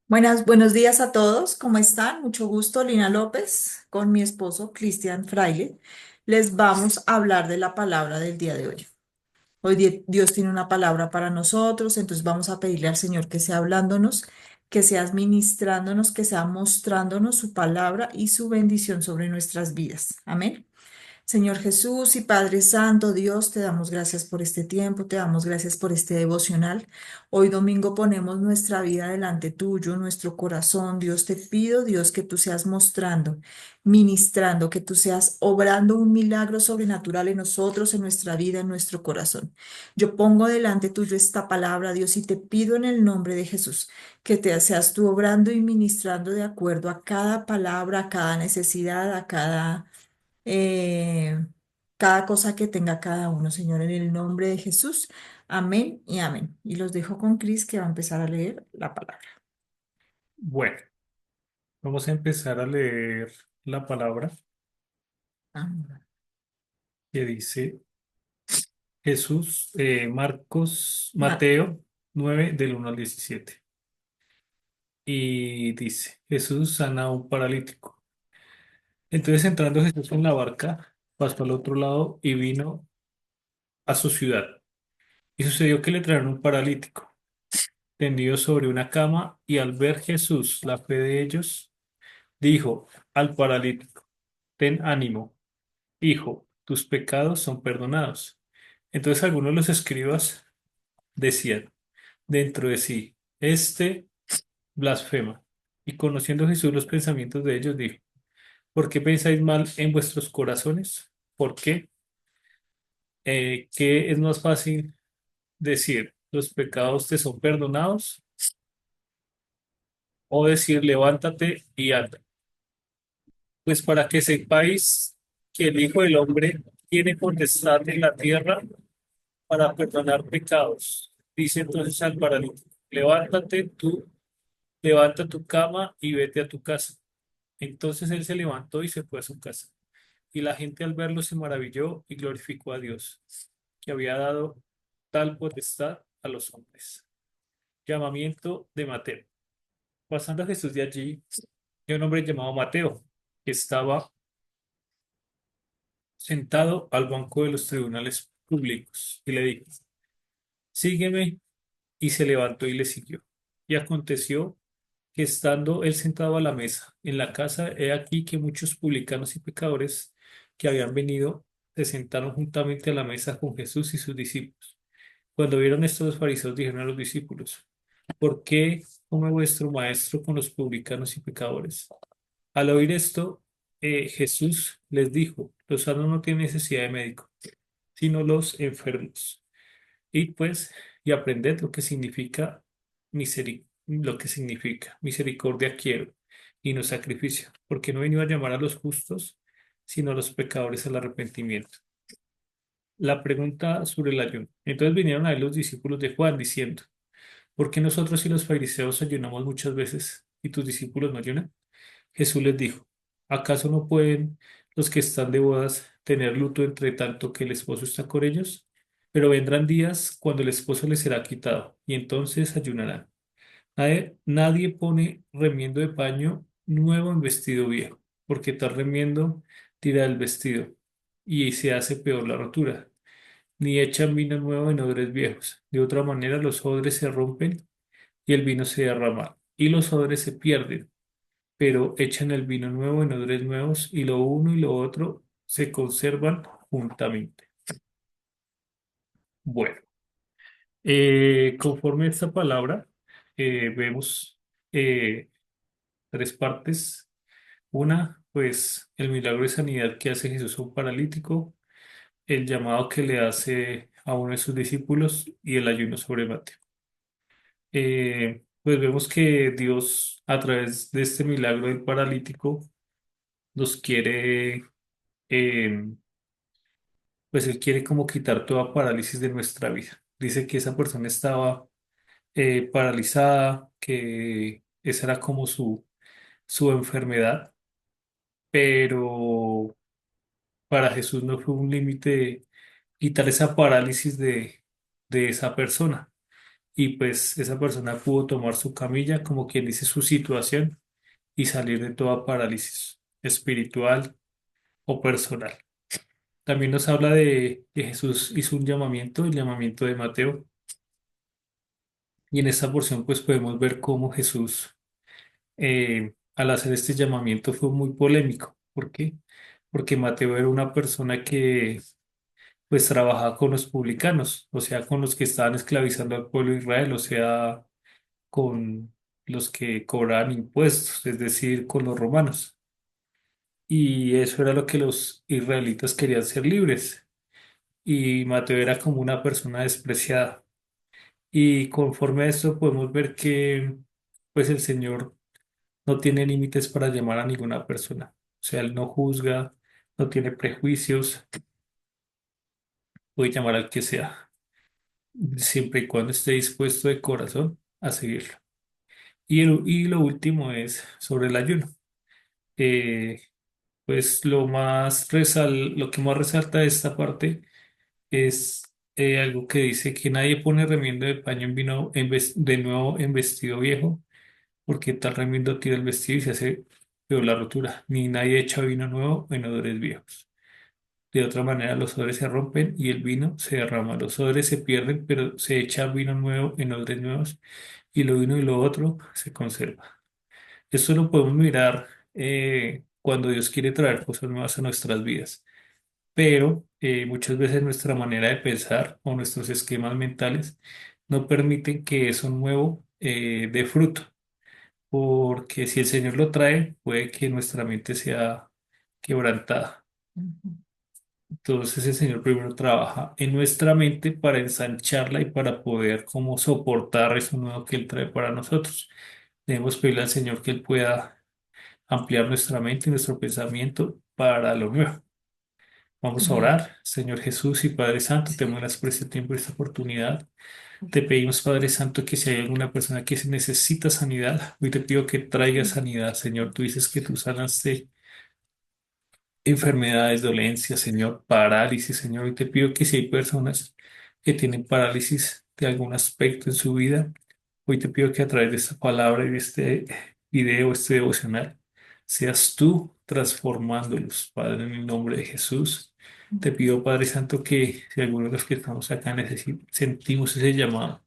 Buenos días a todos. ¿Cómo están? Mucho gusto, Lina López, con mi esposo Cristian Fraile. Les vamos a hablar de la palabra del día de hoy. Dios tiene una palabra para nosotros, entonces vamos a pedirle al Señor que sea hablándonos, que sea ministrándonos, que sea mostrándonos su palabra y su bendición sobre nuestras vidas. Amén. Señor Jesús y Padre Santo, Dios, te damos gracias por este tiempo, te damos gracias por este devocional. Hoy domingo ponemos nuestra vida delante tuyo, nuestro corazón. Dios, te pido, Dios, que tú seas mostrando, ministrando, que tú seas obrando un milagro sobrenatural en nosotros, en nuestra vida, en nuestro corazón. Yo pongo delante tuyo esta palabra, Dios, y te pido en el nombre de Jesús que te seas tú obrando y ministrando de acuerdo a cada palabra, a cada necesidad, a eh, cada cosa que tenga cada uno, Señor, en el nombre de Jesús. Amén y amén. Y los dejo con Cris, que va a empezar a leer la palabra. Bueno, vamos a empezar a leer la palabra Amén. que dice Jesús, Ma- Mateo 9 del 1 al 17. Y dice, Jesús sana a un paralítico. Entonces entrando Jesús en la barca, pasó al otro lado y vino a su ciudad. Y sucedió que le trajeron un paralítico, tendido sobre una cama, y al ver Jesús la fe de ellos, dijo al paralítico, ten ánimo, hijo, tus pecados son perdonados. Entonces algunos de los escribas decían dentro de sí, este blasfema. Y conociendo Jesús los pensamientos de ellos, dijo, ¿por qué pensáis mal en vuestros corazones? ¿Por qué? ¿Qué es más fácil decir, los pecados te son perdonados? ¿O decir, levántate y anda? Pues para que sepáis que el Hijo del Hombre tiene potestad en la tierra para perdonar pecados. Dice entonces al paralítico, levanta tu cama y vete a tu casa. Entonces él se levantó y se fue a su casa. Y la gente al verlo se maravilló y glorificó a Dios, que había dado tal potestad a los hombres. Llamamiento de Mateo. Pasando a Jesús de allí, hay un hombre llamado Mateo, que estaba sentado al banco de los tribunales públicos, y le dijo, sígueme, y se levantó y le siguió. Y aconteció que estando él sentado a la mesa en la casa, he aquí que muchos publicanos y pecadores que habían venido se sentaron juntamente a la mesa con Jesús y sus discípulos. Cuando vieron esto, los fariseos dijeron a los discípulos, ¿por qué come vuestro maestro con los publicanos y pecadores? Al oír esto, Jesús les dijo, los sanos no tienen necesidad de médico, sino los enfermos. Y aprended lo que significa misericordia quiero y no sacrificio, porque no he venido a llamar a los justos, sino a los pecadores al arrepentimiento. La pregunta sobre el ayuno. Entonces vinieron a él los discípulos de Juan diciendo, ¿por qué nosotros y los fariseos ayunamos muchas veces y tus discípulos no ayunan? Jesús les dijo, ¿acaso no pueden los que están de bodas tener luto entre tanto que el esposo está con ellos? Pero vendrán días cuando el esposo les será quitado, y entonces ayunarán. Nadie pone remiendo de paño nuevo en vestido viejo, porque tal remiendo tira el vestido, y se hace peor la rotura. Ni echan vino nuevo en odres viejos. De otra manera los odres se rompen y el vino se derrama, y los odres se pierden, pero echan el vino nuevo en odres nuevos y lo uno y lo otro se conservan juntamente. Bueno, conforme a esta palabra, vemos eh, tres partes. Una, pues el milagro de sanidad que hace Jesús a un paralítico, el llamado que le hace a uno de sus discípulos y el ayuno sobre Mateo. Pues vemos que Dios, a través de este milagro del paralítico, nos quiere eh, pues Él quiere como quitar toda parálisis de nuestra vida. Dice que esa persona estaba paralizada, que esa era como su enfermedad, pero para Jesús no fue un límite quitar esa parálisis de esa persona. y pues esa persona pudo tomar su camilla, como quien dice su situación, y salir de toda parálisis espiritual o personal. También nos habla de que Jesús hizo un llamamiento, el llamamiento de Mateo, y en esta porción pues podemos ver cómo Jesús al hacer este llamamiento fue muy polémico. ¿Por qué? Porque Mateo era una persona que pues trabajaba con los publicanos, o sea, con los que estaban esclavizando al pueblo de Israel, o sea, con los que cobraban impuestos, es decir, con los romanos. Y eso era lo que los israelitas querían, ser libres. Y Mateo era como una persona despreciada. Y conforme a esto podemos ver que pues el Señor no tiene límites para llamar a ninguna persona. O sea, Él no juzga, no tiene prejuicios, puede llamar al que sea, siempre y cuando esté dispuesto de corazón a seguirlo. Y lo último es sobre el ayuno. Eh, pues lo que más resalta de esta parte es algo que dice que nadie pone remiendo de paño en vino de nuevo en vestido viejo, porque tal remiendo tira el vestido y se hace peor la rotura, ni nadie echa vino nuevo en odres viejos. De otra manera, los odres se rompen y el vino se derrama. Los odres se pierden, pero se echa vino nuevo en odres nuevos y lo uno y lo otro se conserva. Esto lo podemos mirar cuando Dios quiere traer cosas nuevas a nuestras vidas, pero muchas veces nuestra manera de pensar o nuestros esquemas mentales no permiten que eso nuevo dé fruto, porque si el Señor lo trae, puede que nuestra mente sea quebrantada. Ujú, Entonces el Señor primero trabaja en nuestra mente para ensancharla y para poder como soportar eso nuevo que Él trae para nosotros. Debemos pedirle al Señor que Él pueda ampliar nuestra mente y nuestro pensamiento para lo nuevo. Vamos a amén. orar. Señor Jesús y Padre Santo, te muestras por este tiempo y esta oportunidad. Te pedimos, Padre Santo, que si hay alguna persona que se necesita sanidad, hoy te pido que traiga sanidad, Señor. Tú dices que tú sanaste enfermedades, dolencias, Señor, parálisis, Señor. Y te pido que si hay personas que tienen parálisis de algún aspecto en su vida, hoy te pido que a través de esta palabra y de este video, este devocional, seas tú transformándolos, Padre, en el nombre de Jesús. Te pido, Padre Santo, que si alguno de los que estamos acá sentimos ese llamado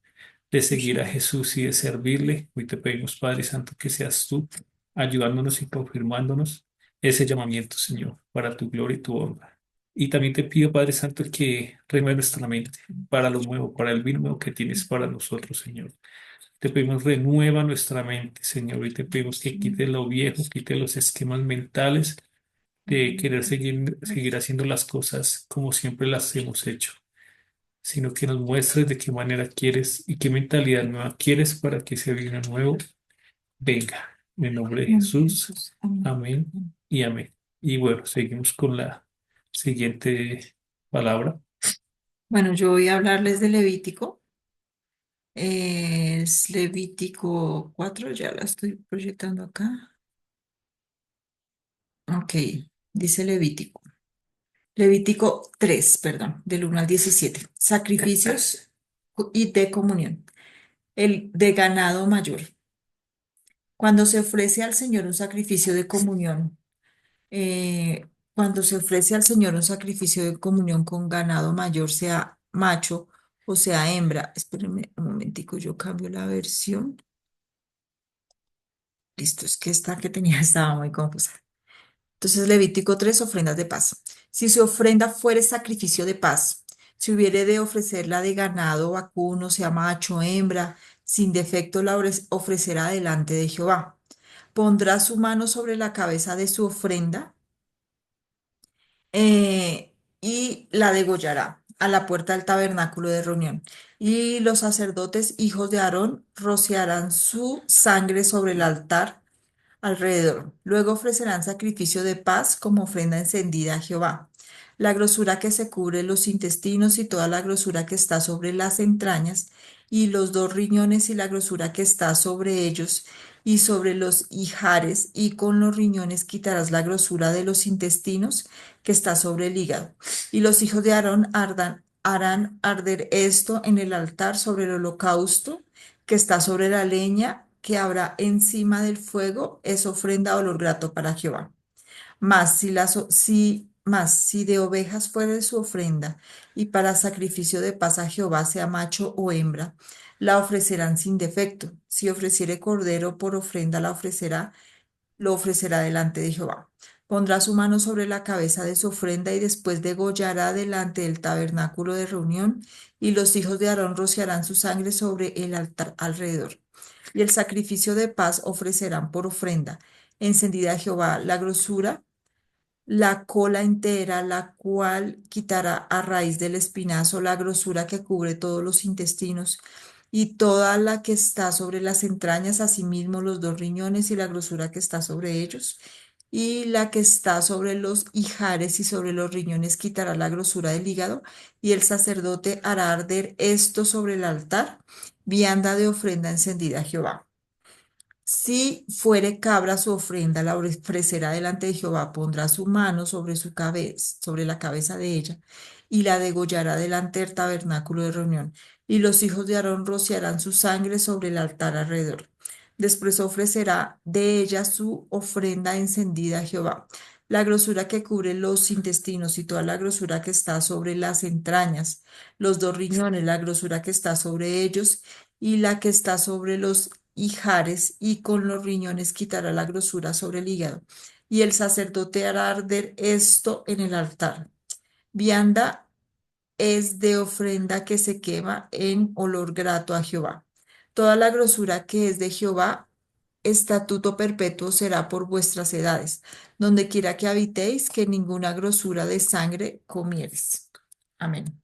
de seguir a Jesús y de servirle, hoy te pedimos, Padre Santo, que seas tú ayudándonos y confirmándonos ese llamamiento, Señor, para tu gloria y tu honra. Y también te pido, Padre Santo, que renueve nuestra mente para lo nuevo, para el bien nuevo que tienes para nosotros, Señor. Te pedimos, renueva nuestra mente, Señor, y te pedimos que quite lo viejo, quite los esquemas mentales de querer seguir haciendo las cosas como siempre las hemos hecho, sino que nos muestres de qué manera quieres y qué mentalidad nueva quieres para que ese bien nuevo venga. En el nombre de Nombre de Jesús. Jesús. Amén. Amén y amén. Y bueno, seguimos con la siguiente palabra. Bueno, yo voy a hablarles de Levítico. Es Levítico 4, ya la estoy proyectando acá. Ok, dice Levítico. Levítico 3, perdón, del 1 al 17. Sacrificios y de comunión. El de ganado mayor. Cuando se ofrece al Señor un sacrificio de comunión, cuando se ofrece al Señor un sacrificio de comunión con ganado mayor, sea macho o sea hembra. Espérenme un momentico, yo cambio la versión. Listo, es que esta que tenía estaba muy confusa. Entonces, Levítico 3, ofrendas de paz. Si su ofrenda fuere sacrificio de paz, si hubiere de ofrecerla de ganado vacuno, sea macho o hembra, sin defecto la ofrecerá delante de Jehová. Pondrá su mano sobre la cabeza de su ofrenda y la degollará a la puerta del tabernáculo de reunión. Y los sacerdotes, hijos de Aarón, rociarán su sangre sobre el altar alrededor. Luego ofrecerán sacrificio de paz como ofrenda encendida a Jehová. La grosura que se cubre los intestinos y toda la grosura que está sobre las entrañas y los dos riñones y la grosura que está sobre ellos y sobre los ijares y con los riñones quitarás la grosura de los intestinos que está sobre el hígado. Y los hijos de Aarón harán arder esto en el altar sobre el holocausto que está sobre la leña que habrá encima del fuego es ofrenda de olor grato para Jehová. Mas si de ovejas fuere su ofrenda, y para sacrificio de paz a Jehová, sea macho o hembra, la ofrecerán sin defecto. Si ofreciere cordero por ofrenda, lo ofrecerá delante de Jehová. Pondrá su mano sobre la cabeza de su ofrenda y después degollará delante del tabernáculo de reunión, y los hijos de Aarón rociarán su sangre sobre el altar alrededor. Y el sacrificio de paz ofrecerán por ofrenda encendida a Jehová la grosura, la cola entera, la cual quitará a raíz del espinazo la grosura que cubre todos los intestinos y toda la que está sobre las entrañas, asimismo los dos riñones y la grosura que está sobre ellos, y la que está sobre los ijares y sobre los riñones quitará la grosura del hígado, y el sacerdote hará arder esto sobre el altar, vianda de ofrenda encendida a Jehová. Si fuere cabra su ofrenda, la ofrecerá delante de Jehová, pondrá su mano sobre su cabeza, sobre la cabeza de ella, y la degollará delante del tabernáculo de reunión. Y los hijos de Aarón rociarán su sangre sobre el altar alrededor. Después ofrecerá de ella su ofrenda encendida a Jehová. La grosura que cubre los intestinos y toda la grosura que está sobre las entrañas, los dos riñones, la grosura que está sobre ellos y la que está sobre los ijares, y con los riñones quitará la grosura sobre el hígado. Y el sacerdote hará arder esto en el altar. Vianda es de ofrenda que se quema en olor grato a Jehová. Toda la grosura que es de Jehová, estatuto perpetuo será por vuestras edades, donde quiera que habitéis, que ninguna grosura de sangre comieres. Amén.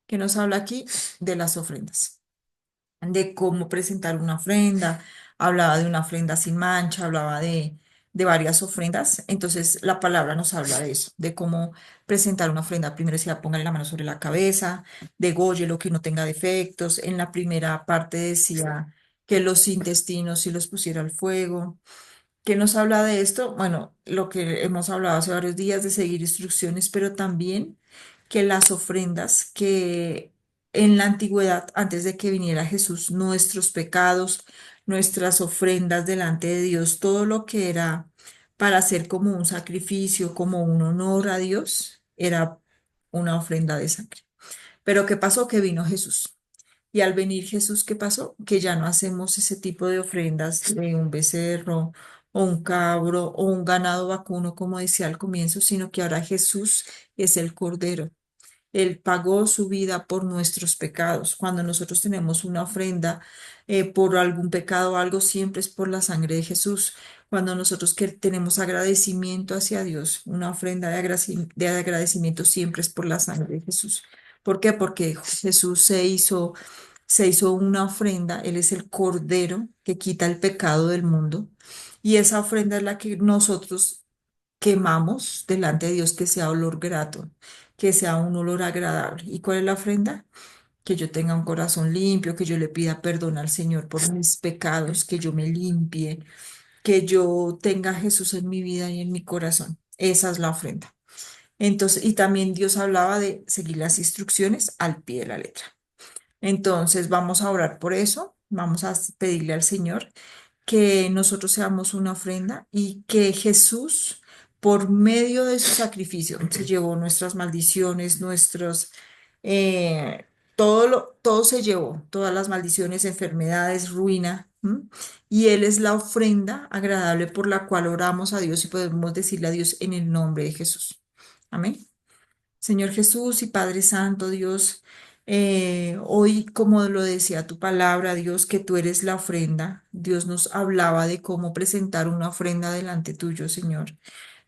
¿Qué nos habla aquí? De las ofrendas, de cómo presentar una ofrenda, hablaba de una ofrenda sin mancha, hablaba de varias ofrendas. Entonces la palabra nos habla de eso, de cómo presentar una ofrenda. Primero decía, póngale la mano sobre la cabeza, degolle lo que no tenga defectos. En la primera parte decía que los intestinos si los pusiera al fuego. ¿Qué nos habla de esto? Bueno, lo que hemos hablado hace varios días de seguir instrucciones, pero también que las ofrendas que en la antigüedad, antes de que viniera Jesús, nuestros pecados, nuestras ofrendas delante de Dios, todo lo que era para hacer como un sacrificio, como un honor a Dios, era una ofrenda de sangre. Pero ¿qué pasó? Que vino Jesús. Y al venir Jesús, ¿qué pasó? Que ya no hacemos ese tipo de ofrendas de un becerro o un cabro o un ganado vacuno, como decía al comienzo, sino que ahora Jesús es el Cordero. Él pagó su vida por nuestros pecados. Cuando nosotros tenemos una ofrenda por algún pecado o algo, siempre es por la sangre de Jesús. Cuando nosotros que tenemos agradecimiento hacia Dios, una ofrenda de agradecimiento siempre es por la sangre de Jesús. ¿Por qué? Porque Jesús se hizo una ofrenda. Él es el Cordero que quita el pecado del mundo. Y esa ofrenda es la que nosotros quemamos delante de Dios, que sea olor grato, que sea un olor agradable. ¿Y cuál es la ofrenda? Que yo tenga un corazón limpio, que yo le pida perdón al Señor por mis pecados, que yo me limpie, que yo tenga a Jesús en mi vida y en mi corazón. Esa es la ofrenda. Entonces, y también Dios hablaba de seguir las instrucciones al pie de la letra. Entonces, vamos a orar por eso, vamos a pedirle al Señor que nosotros seamos una ofrenda y que Jesús, por medio de su sacrificio, se llevó nuestras maldiciones, eh, todo se llevó, todas las maldiciones, enfermedades, ruina, ¿m? Y Él es la ofrenda agradable por la cual oramos a Dios y podemos decirle a Dios en el nombre de Jesús. Amén. Señor Jesús y Padre Santo, Dios, hoy, como lo decía tu palabra, Dios, que tú eres la ofrenda. Dios nos hablaba de cómo presentar una ofrenda delante tuyo, Señor.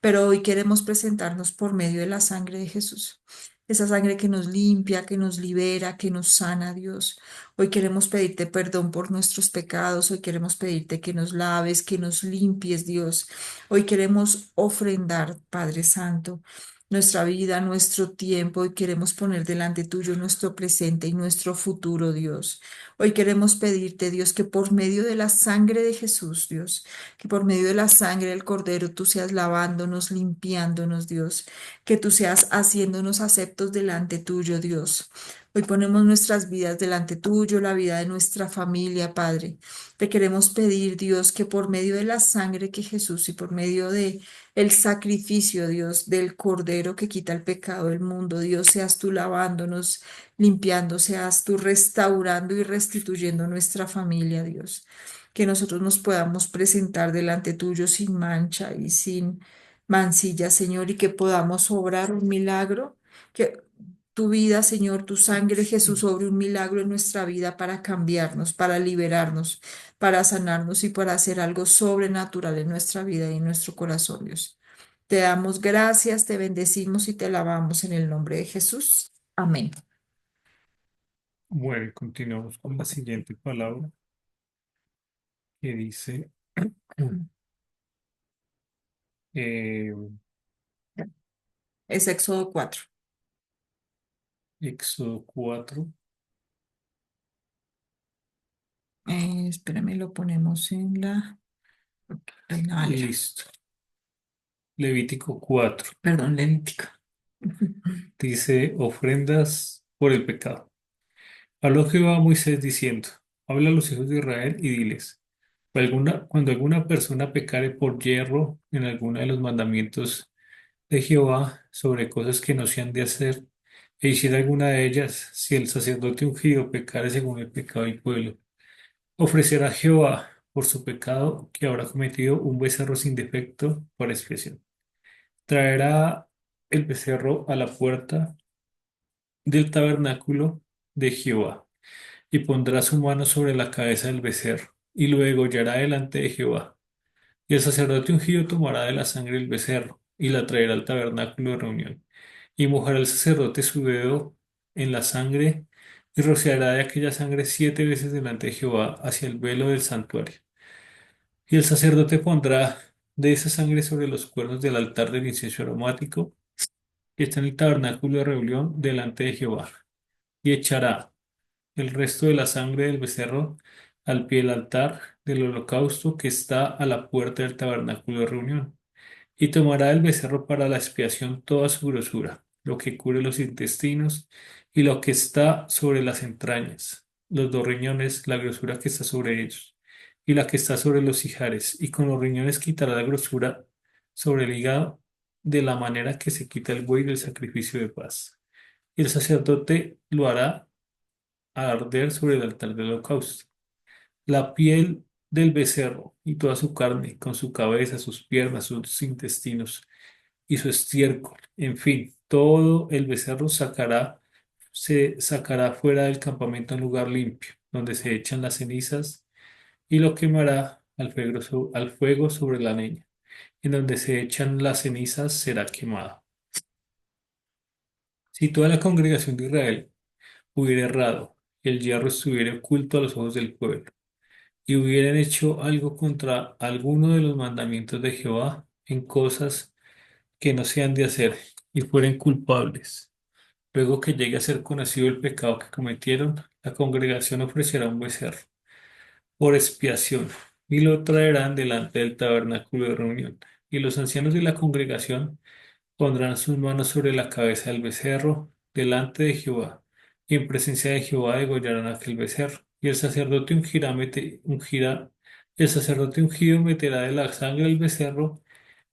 Pero hoy queremos presentarnos por medio de la sangre de Jesús. Esa sangre que nos limpia, que nos libera, que nos sana, Dios. Hoy queremos pedirte perdón por nuestros pecados. Hoy queremos pedirte que nos laves, que nos limpies, Dios. Hoy queremos ofrendar, Padre Santo, nuestra vida, nuestro tiempo, y queremos poner delante tuyo nuestro presente y nuestro futuro, Dios. Hoy queremos pedirte, Dios, que por medio de la sangre de Jesús, Dios, que por medio de la sangre del Cordero tú seas lavándonos, limpiándonos, Dios, que tú seas haciéndonos aceptos delante tuyo, Dios. Hoy ponemos nuestras vidas delante tuyo, la vida de nuestra familia, Padre. Te queremos pedir, Dios, que por medio de la sangre que Jesús y por medio de el sacrificio, Dios, del Cordero que quita el pecado del mundo, Dios, seas tú lavándonos, limpiando, seas tú restaurando y restituyendo nuestra familia, Dios. Que nosotros nos podamos presentar delante tuyo sin mancha y sin mancilla, Señor, y que podamos obrar un milagro. Que tu vida, Señor, tu sangre, Jesús, sobre un milagro en nuestra vida para cambiarnos, para liberarnos, para sanarnos y para hacer algo sobrenatural en nuestra vida y en nuestro corazón, Dios. Te damos gracias, te bendecimos y te alabamos en el nombre de Jesús. Amén. Bueno, y continuamos con la siguiente palabra que dice eh, Es Éxodo 4. Éxodo 4. Espérame, lo ponemos en la Reina Valera. Listo. Levítico 4 Perdón, Levítico. dice ofrendas por el pecado. Habló Jehová a Moisés diciendo, habla a los hijos de Israel y diles, cuando alguna persona pecare por yerro en alguno de los mandamientos de Jehová sobre cosas que no se han de hacer, e hiciera alguna de ellas, si el sacerdote ungido pecare según el pecado del pueblo, ofrecerá a Jehová por su pecado que habrá cometido un becerro sin defecto para expiación. Traerá el becerro a la puerta del tabernáculo de Jehová y pondrá su mano sobre la cabeza del becerro y lo degollará delante de Jehová. Y el sacerdote ungido tomará de la sangre del becerro y la traerá al tabernáculo de reunión. Y mojará el sacerdote su dedo en la sangre y rociará de aquella sangre 7 veces delante de Jehová hacia el velo del santuario. Y el sacerdote pondrá de esa sangre sobre los cuernos del altar del incienso aromático que está en el tabernáculo de reunión delante de Jehová. Y echará el resto de la sangre del becerro al pie del altar del holocausto que está a la puerta del tabernáculo de reunión. Y tomará el becerro para la expiación toda su grosura, lo que cubre los intestinos y lo que está sobre las entrañas, los dos riñones, la grosura que está sobre ellos, y la que está sobre los ijares, y con los riñones quitará la grosura sobre el hígado, de la manera que se quita el buey del sacrificio de paz. Y el sacerdote lo hará arder sobre el altar del holocausto. La piel del becerro y toda su carne, con su cabeza, sus piernas, sus intestinos y su estiércol, en fin, todo el becerro se sacará fuera del campamento en lugar limpio, donde se echan las cenizas, y lo quemará al fuego sobre la leña. En donde se echan las cenizas será quemado. Si toda la congregación de Israel hubiera errado, y el hierro estuviera oculto a los ojos del pueblo, y hubieran hecho algo contra alguno de los mandamientos de Jehová en cosas que no se han de hacer, y fueren culpables, luego que llegue a ser conocido el pecado que cometieron, la congregación ofrecerá un becerro por expiación, y lo traerán delante del tabernáculo de reunión. Y los ancianos de la congregación pondrán sus manos sobre la cabeza del becerro delante de Jehová, y en presencia de Jehová degollarán aquel becerro. Y el sacerdote ungido meterá de la sangre del becerro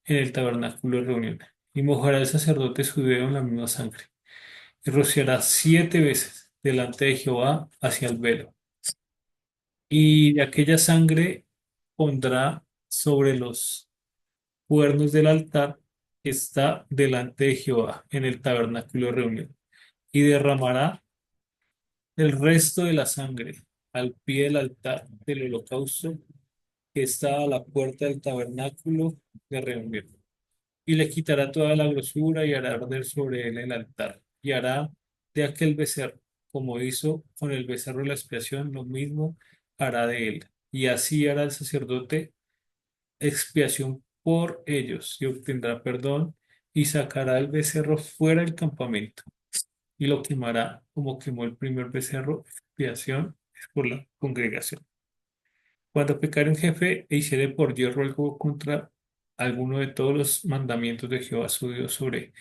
en el tabernáculo de reunión, y mojará el sacerdote su dedo en la misma sangre, y rociará 7 veces delante de Jehová hacia el velo. Y de aquella sangre pondrá sobre los cuernos del altar que está delante de Jehová en el tabernáculo de reunión, y derramará el resto de la sangre al pie del altar del holocausto que está a la puerta del tabernáculo de reunión. Y le quitará toda la grosura y hará arder sobre él el altar, y hará de aquel becerro, como hizo con el becerro de la expiación, lo mismo hará de él. Y así hará el sacerdote expiación por ellos, y obtendrá perdón, y sacará el becerro fuera del campamento, y lo quemará como quemó el primer becerro, expiación es por la congregación. Cuando pecare un jefe e hiciere por hierro algo contra alguno de todos los mandamientos de Jehová su Dios sobre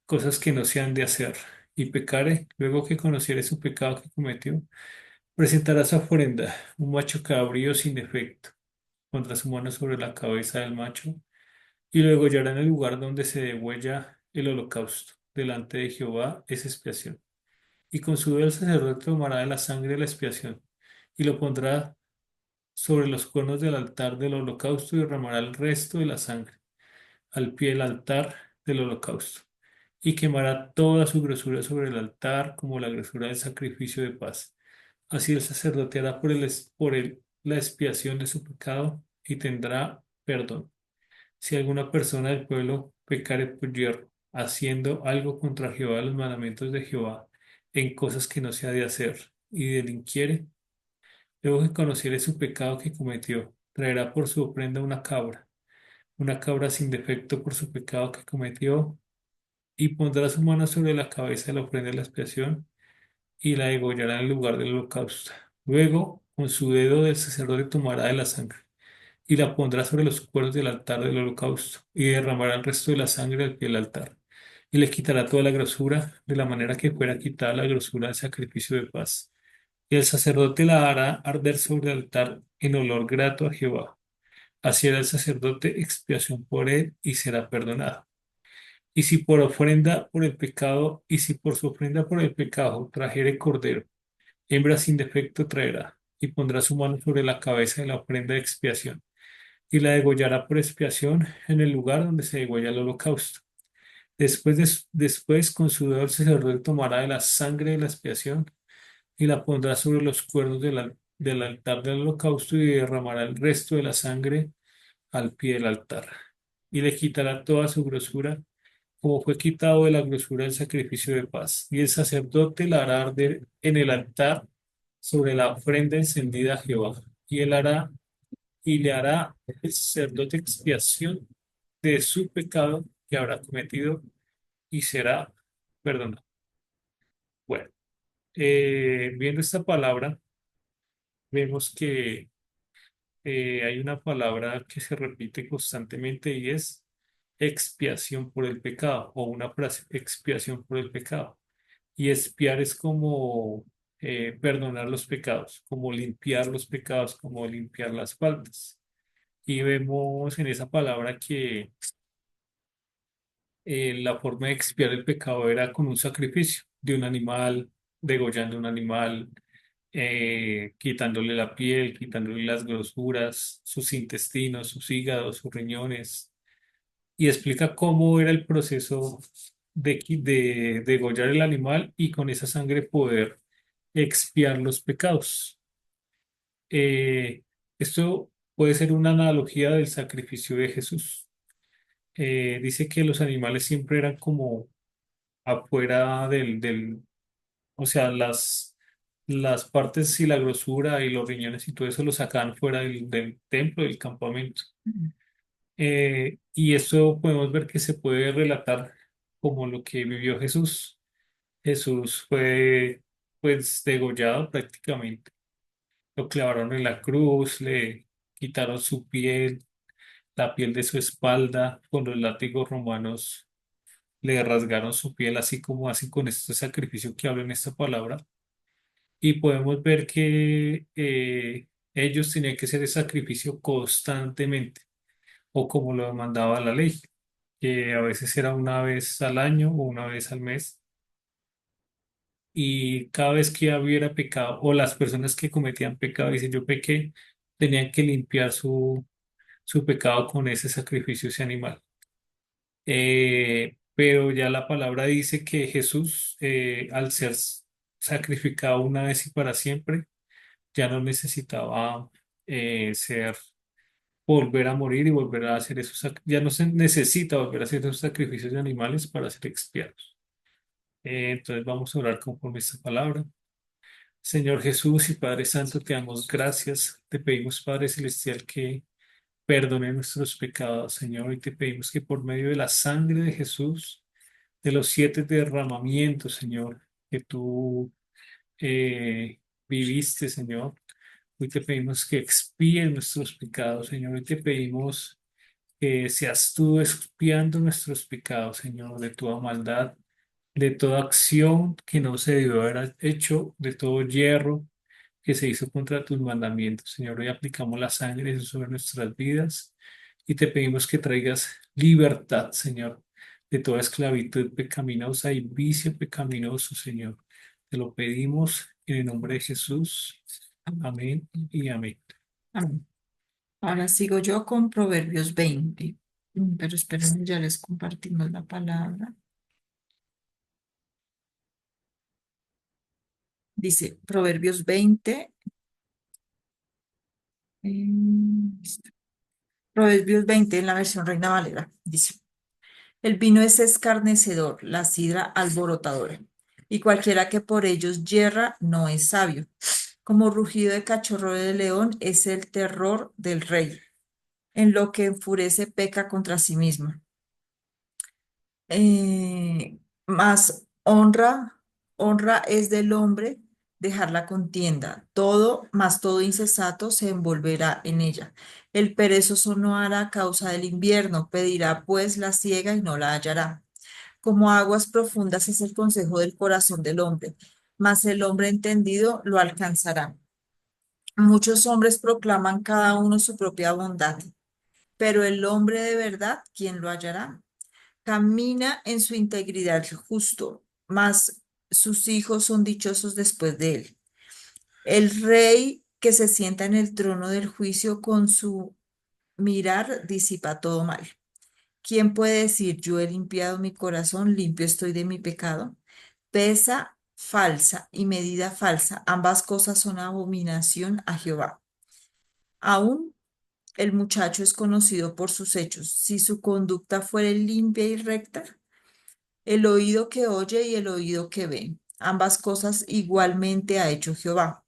cosas que no se han de hacer, y pecare, luego que conociere su pecado que cometió, presentará su ofrenda, un macho cabrío sin defecto, pondrá su mano sobre la cabeza del macho, y lo degollará en el lugar donde se degüella el holocausto. Delante de Jehová es expiación. Y con su dedo el sacerdote tomará de la sangre de la expiación, y lo pondrá sobre los cuernos del altar del holocausto y derramará el resto de la sangre al pie del altar del holocausto. Y quemará toda su grosura sobre el altar como la grosura del sacrificio de paz. Así el sacerdote hará por él la expiación de su pecado y tendrá perdón. Si alguna persona del pueblo pecare por yerro, haciendo algo contra Jehová, los mandamientos de Jehová, en cosas que no se ha de hacer, y delinquiere, luego que conociere su pecado que cometió, traerá por su ofrenda una cabra sin defecto por su pecado que cometió, y pondrá su mano sobre la cabeza de la ofrenda de la expiación, y la degollará en el lugar del holocausto. Luego, con su dedo del sacerdote tomará de la sangre y la pondrá sobre los cuernos del altar del holocausto, y derramará el resto de la sangre al pie del altar, y le quitará toda la grosura, de la manera que fuera quitada la grosura del sacrificio de paz. Y el sacerdote la hará arder sobre el altar en olor grato a Jehová. Así hará el sacerdote expiación por él y será perdonado. Y si por ofrenda por el pecado, y si por su ofrenda por el pecado trajere cordero, hembra sin defecto traerá, y pondrá su mano sobre la cabeza de la ofrenda de expiación y la degollará por expiación en el lugar donde se degüella el holocausto. Después con su dedo el sacerdote tomará de la sangre de la expiación y la pondrá sobre los cuernos del altar del holocausto y derramará el resto de la sangre al pie del altar. Y le quitará toda su grosura, como fue quitado de la grosura del sacrificio de paz. Y el sacerdote la hará arder en el altar sobre la ofrenda encendida a Jehová. Y le hará el sacerdote expiación de su pecado que habrá cometido y será perdonado. Bueno, viendo esta palabra, vemos que hay una palabra que se repite constantemente y es expiación por el pecado o una frase, expiación por el pecado. Y expiar es como perdonar los pecados, como limpiar los pecados, como limpiar las faltas. Y vemos en esa palabra que la forma de expiar el pecado era con un sacrificio de un animal, degollando un animal, quitándole la piel, quitándole las grosuras, sus intestinos, sus hígados, sus riñones, y explica cómo era el proceso de degollar el animal y con esa sangre poder expiar los pecados. Eh, Esto puede ser una analogía del sacrificio de Jesús. Dice que los animales siempre eran como afuera o sea, las partes y la grosura y los riñones y todo eso lo sacaban fuera del templo, del campamento. Y eso podemos ver que se puede relatar como lo que vivió Jesús. Jesús fue pues degollado prácticamente. Lo clavaron en la cruz, le quitaron su piel, la piel de su espalda, con los látigos romanos le rasgaron su piel, así como hacen con este sacrificio que habla en esta palabra. Y podemos ver que ellos tenían que hacer el sacrificio constantemente, o como lo mandaba la ley, que a veces era una vez al año o una vez al mes. Y cada vez que hubiera pecado, o las personas que cometían pecado, dicen yo pequé, tenían que limpiar su pecado con ese sacrificio, ese animal. Pero ya la palabra dice que Jesús, al ser sacrificado una vez y para siempre, ya no necesitaba ser, volver a morir y volver a hacer esos, ya no se necesita volver a hacer esos sacrificios de animales para ser expiados. Entonces vamos a orar conforme a esta palabra. Señor Jesús y Padre Santo, te damos gracias. Te pedimos, Padre Celestial, que perdone nuestros pecados, Señor, y te pedimos que por medio de la sangre de Jesús, de los 7 derramamientos, Señor, que tú viviste, Señor, hoy te pedimos que expíes nuestros pecados, Señor, hoy te pedimos que seas tú expiando nuestros pecados, Señor, de toda maldad, de toda acción que no se debió haber hecho, de todo hierro que se hizo contra tus mandamientos. Señor, hoy aplicamos la sangre de Jesús sobre nuestras vidas y te pedimos que traigas libertad, Señor, de toda esclavitud pecaminosa y vicio pecaminoso, Señor. Te lo pedimos en el nombre de Jesús. Amén y amén. Amén. Ahora sigo yo con Proverbios 20. Pero esperen, ya les compartimos la palabra. Dice Proverbios 20. Listo. Proverbios 20 en la versión Reina Valera. Dice, el vino es escarnecedor, la sidra alborotadora, y cualquiera que por ellos yerra no es sabio. Como rugido de cachorro de león es el terror del rey. En lo que enfurece peca contra sí mismo. Más honra es del hombre dejar la contienda. Todo insensato se envolverá en ella. El perezoso no hará causa del invierno, pedirá pues la siega y no la hallará. Como aguas profundas es el consejo del corazón del hombre, mas el hombre entendido lo alcanzará. Muchos hombres proclaman cada uno su propia bondad, pero el hombre de verdad, ¿quién lo hallará? Camina en su integridad el justo, mas sus hijos son dichosos después de él. El rey que se sienta en el trono del juicio con su mirar disipa todo mal. ¿Quién puede decir, yo he limpiado mi corazón, limpio estoy de mi pecado? Pesa falsa y medida falsa, ambas cosas son abominación a Jehová. Aún el muchacho es conocido por sus hechos. Si su conducta fuere limpia y recta, el oído que oye y el oído que ve. Ambas cosas igualmente ha hecho Jehová.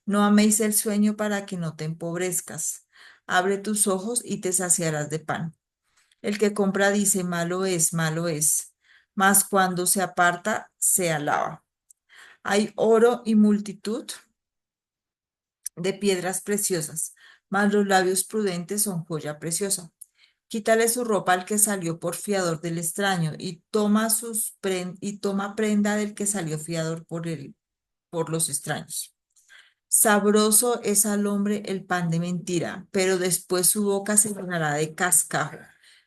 No améis el sueño para que no te empobrezcas. Abre tus ojos y te saciarás de pan. El que compra dice, malo es, malo es. Mas cuando se aparta, se alaba. Hay oro y multitud de piedras preciosas, mas los labios prudentes son joya preciosa. Quítale su ropa al que salió por fiador del extraño y toma prenda del que salió fiador por los extraños. Sabroso es al hombre el pan de mentira, pero después su boca se llenará de cascajo.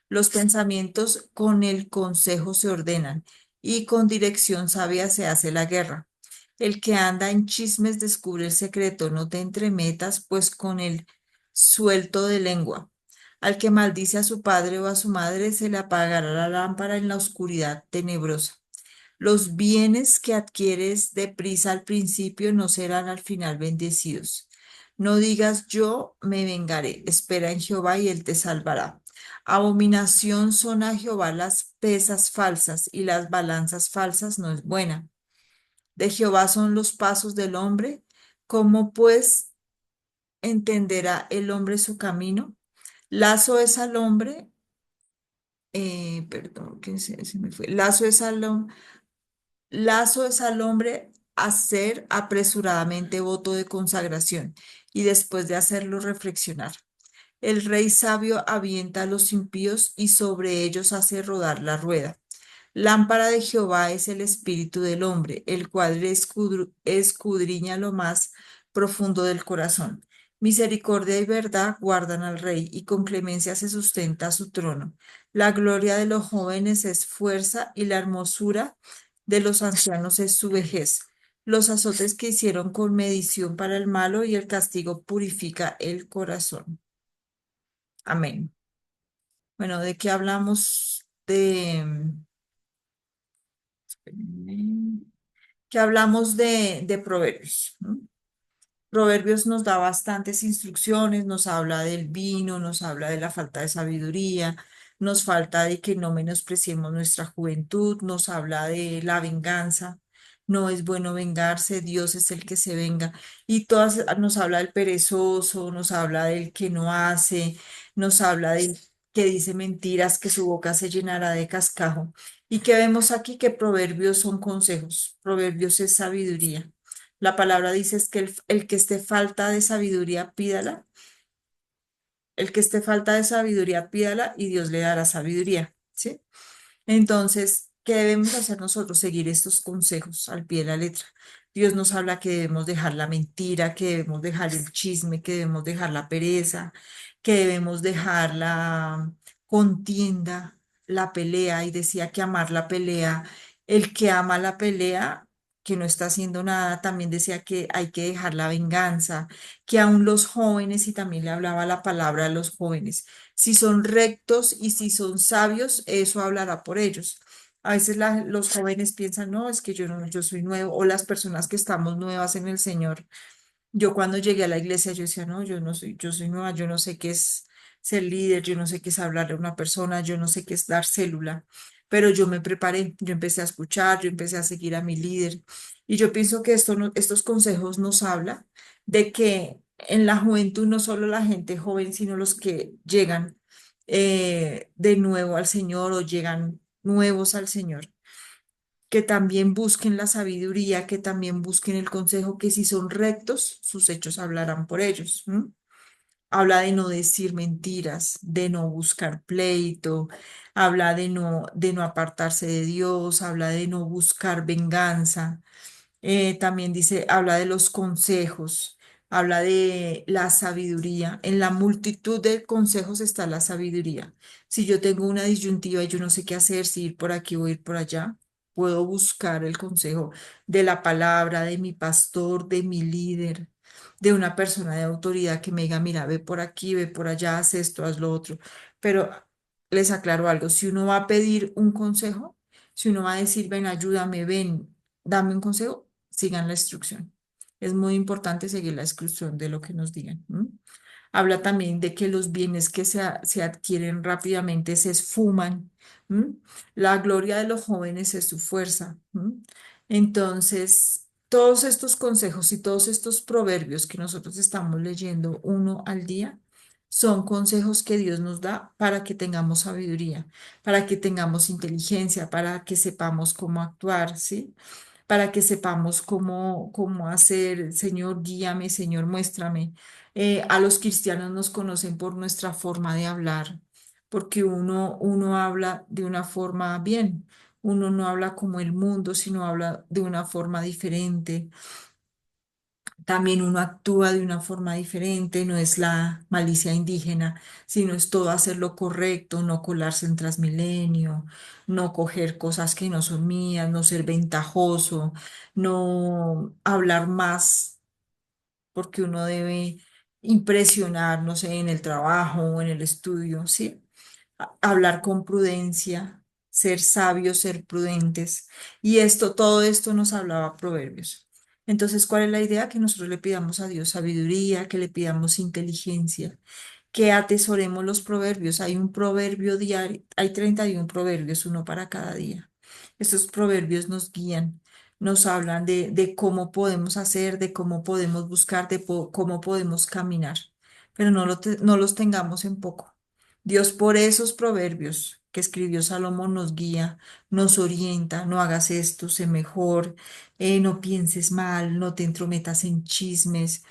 Los pensamientos con el consejo se ordenan y con dirección sabia se hace la guerra. El que anda en chismes descubre el secreto, no te entremetas, pues con el suelto de lengua. Al que maldice a su padre o a su madre se le apagará la lámpara en la oscuridad tenebrosa. Los bienes que adquieres deprisa al principio no serán al final bendecidos. No digas yo me vengaré, espera en Jehová y él te salvará. Abominación son a Jehová las pesas falsas y las balanzas falsas no es buena. De Jehová son los pasos del hombre. ¿Cómo pues entenderá el hombre su camino? Lazo es al hombre, perdón, que se me fue. Lazo es al hombre hacer apresuradamente voto de consagración y después de hacerlo reflexionar. El rey sabio avienta a los impíos y sobre ellos hace rodar la rueda. Lámpara de Jehová es el espíritu del hombre, el cual escudriña lo más profundo del corazón. Misericordia y verdad guardan al rey, y con clemencia se sustenta su trono. La gloria de los jóvenes es fuerza, y la hermosura de los ancianos es su vejez. Los azotes que hicieron con medición para el malo, y el castigo purifica el corazón. Amén. Bueno, ¿de qué hablamos? Que hablamos de Proverbios, ¿no? Proverbios nos da bastantes instrucciones, nos habla del vino, nos habla de la falta de sabiduría, nos falta de que no menospreciemos nuestra juventud, nos habla de la venganza, no es bueno vengarse, Dios es el que se venga, y todas nos habla del perezoso, nos habla del que no hace, nos habla del que dice mentiras, que su boca se llenará de cascajo. ¿Y que vemos aquí? Que proverbios son consejos, proverbios es sabiduría. La palabra dice es que el que esté falta de sabiduría, pídala. El que esté falta de sabiduría, pídala y Dios le dará sabiduría, ¿sí? Entonces, ¿Qué debemos hacer nosotros? Seguir estos consejos al pie de la letra. Dios nos habla que debemos dejar la mentira, que debemos dejar el chisme, que debemos dejar la pereza, que debemos dejar la contienda, la pelea. Y decía que amar la pelea, el que ama la pelea, que no está haciendo nada, también decía que hay que dejar la venganza, que aún los jóvenes, y también le hablaba la palabra a los jóvenes, si son rectos y si son sabios, eso hablará por ellos. A veces los jóvenes piensan, no, es que yo no, yo soy nuevo, o las personas que estamos nuevas en el Señor. Yo cuando llegué a la iglesia, yo decía, no, yo no soy, yo soy nueva, yo no sé qué es ser líder, yo no sé qué es hablarle a una persona, yo no sé qué es dar célula, pero yo me preparé, yo empecé a escuchar, yo empecé a seguir a mi líder. Y yo pienso que estos consejos nos hablan de que en la juventud no solo la gente joven, sino los que llegan de nuevo al Señor o llegan nuevos al Señor, que también busquen la sabiduría, que también busquen el consejo, que si son rectos, sus hechos hablarán por ellos. ¿M? Habla de no decir mentiras, de no buscar pleito, habla de no apartarse de Dios, habla de no buscar venganza. También dice, habla de los consejos, habla de la sabiduría. En la multitud de consejos está la sabiduría. Si yo tengo una disyuntiva y yo no sé qué hacer, si ir por aquí o ir por allá, puedo buscar el consejo de la palabra, de mi pastor, de mi líder, de una persona de autoridad que me diga, mira, ve por aquí, ve por allá, haz esto, haz lo otro. Pero les aclaro algo, si uno va a pedir un consejo, si uno va a decir, ven, ayúdame, ven, dame un consejo, sigan la instrucción. Es muy importante seguir la instrucción de lo que nos digan. ¿M? Habla también de que los bienes que se adquieren rápidamente se esfuman. ¿M? La gloria de los jóvenes es su fuerza. ¿M? Entonces, todos estos consejos y todos estos proverbios que nosotros estamos leyendo uno al día son consejos que Dios nos da para que tengamos sabiduría, para que tengamos inteligencia, para que sepamos cómo actuar, ¿sí? Para que sepamos cómo hacer, Señor, guíame, Señor, muéstrame. A los cristianos nos conocen por nuestra forma de hablar, porque uno habla de una forma bien, uno no habla como el mundo, sino habla de una forma diferente. También uno actúa de una forma diferente, no es la malicia indígena, sino es todo hacer lo correcto, no colarse en Transmilenio, no coger cosas que no son mías, no ser ventajoso, no hablar más porque uno debe impresionar, no sé, en el trabajo o en el estudio, ¿sí? Hablar con prudencia, ser sabios, ser prudentes. Y todo esto nos hablaba Proverbios. Entonces, ¿cuál es la idea? Que nosotros le pidamos a Dios sabiduría, que le pidamos inteligencia, que atesoremos los proverbios. Hay un proverbio diario, hay 31 proverbios, uno para cada día. Estos proverbios nos guían, nos hablan de cómo podemos hacer, de cómo podemos buscar, cómo podemos caminar, pero no los tengamos en poco. Dios por esos proverbios que escribió Salomón nos guía, nos orienta, no hagas esto, sé mejor, no pienses mal, no te entrometas en chismes,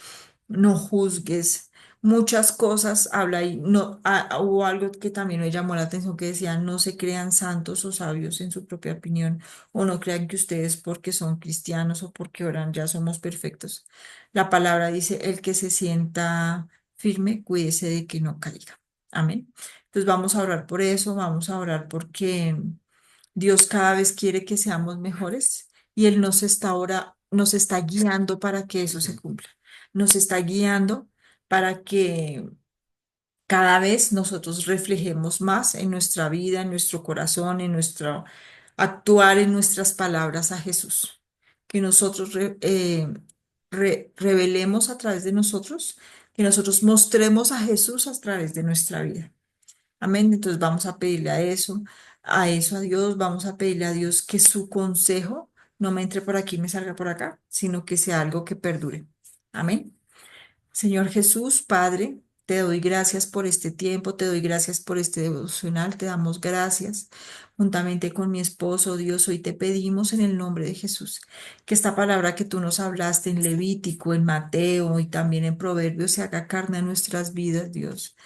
no juzgues. Muchas cosas habla ahí. No, hubo algo que también me llamó la atención que decía, no se crean santos o sabios en su propia opinión, o no crean que ustedes porque son cristianos o porque oran ya somos perfectos. La palabra dice, el que se sienta firme, cuídese de que no caiga. Amén. Entonces vamos a orar por eso, vamos a orar porque Dios cada vez quiere que seamos mejores y Él nos está guiando para que eso se cumpla. Nos está guiando para que cada vez nosotros reflejemos más en nuestra vida, en nuestro corazón, en nuestro actuar, en nuestras palabras a Jesús. Que nosotros revelemos a través de nosotros, que nosotros mostremos a Jesús a través de nuestra vida. Amén. Entonces vamos a pedirle a eso a Dios, vamos a pedirle a Dios que su consejo no me entre por aquí y me salga por acá, sino que sea algo que perdure. Amén. Señor Jesús, Padre, te doy gracias por este tiempo, te doy gracias por este devocional, te damos gracias juntamente con mi esposo, Dios, hoy te pedimos en el nombre de Jesús que esta palabra que tú nos hablaste en Levítico, en Mateo y también en Proverbios se haga carne en nuestras vidas, Dios.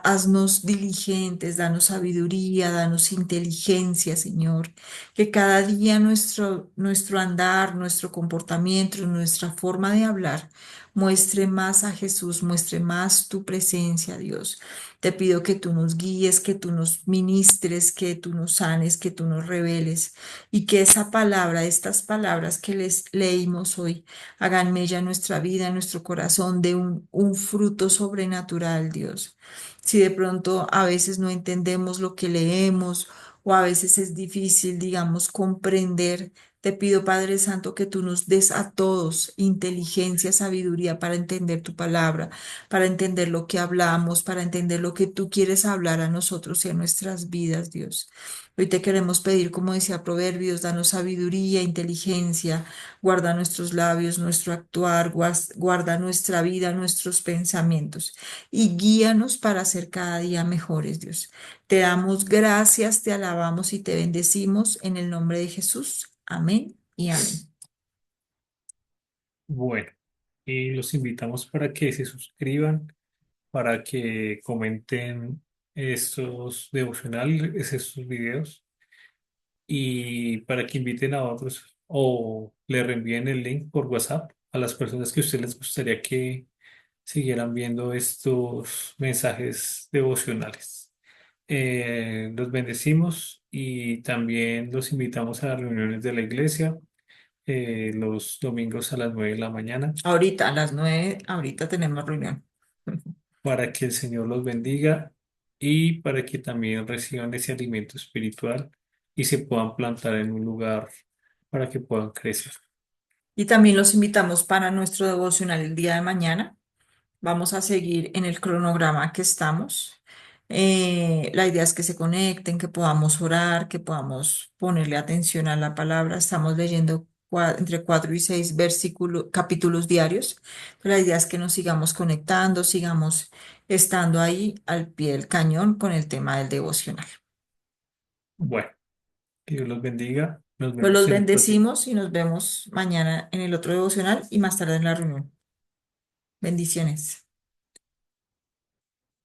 Haznos diligentes, danos sabiduría, danos inteligencia, Señor. Que cada día nuestro andar, nuestro comportamiento, nuestra forma de hablar muestre más a Jesús, muestre más tu presencia, Dios. Te pido que tú nos guíes, que tú nos ministres, que tú nos sanes, que tú nos reveles y que esa palabra, estas palabras que les leímos hoy, hagan mella en nuestra vida, en nuestro corazón, de un fruto sobrenatural, Dios. Si de pronto a veces no entendemos lo que leemos o a veces es difícil, digamos, comprender, te pido, Padre Santo, que tú nos des a todos inteligencia, sabiduría para entender tu palabra, para entender lo que hablamos, para entender lo que tú quieres hablar a nosotros y a nuestras vidas, Dios. Hoy te queremos pedir, como decía Proverbios, danos sabiduría, inteligencia, guarda nuestros labios, nuestro actuar, guarda nuestra vida, nuestros pensamientos y guíanos para ser cada día mejores, Dios. Te damos gracias, te alabamos y te bendecimos en el nombre de Jesús. Amén y amén. Bueno, y los invitamos para que se suscriban, para que comenten estos devocionales, estos videos y para que inviten a otros o le reenvíen el link por WhatsApp a las personas que a ustedes les gustaría que siguieran viendo estos mensajes devocionales. Los bendecimos y también los invitamos a las reuniones de la iglesia los domingos a las 9 de la mañana Ahorita a las 9, ahorita tenemos reunión. para que el Señor los bendiga y para que también reciban ese alimento espiritual y se puedan plantar en un lugar para que puedan crecer. Y también los invitamos para nuestro devocional el día de mañana. Vamos a seguir en el cronograma que estamos. La idea es que se conecten, que podamos orar, que podamos ponerle atención a la palabra. Estamos leyendo entre 4 y 6 versículos, capítulos diarios. La idea es que nos sigamos conectando, sigamos estando ahí al pie del cañón con el tema del devocional. Bueno, que Dios los bendiga. Nos Pues vemos los en el próximo. bendecimos y nos vemos mañana en el otro devocional y más tarde en la reunión. Bendiciones.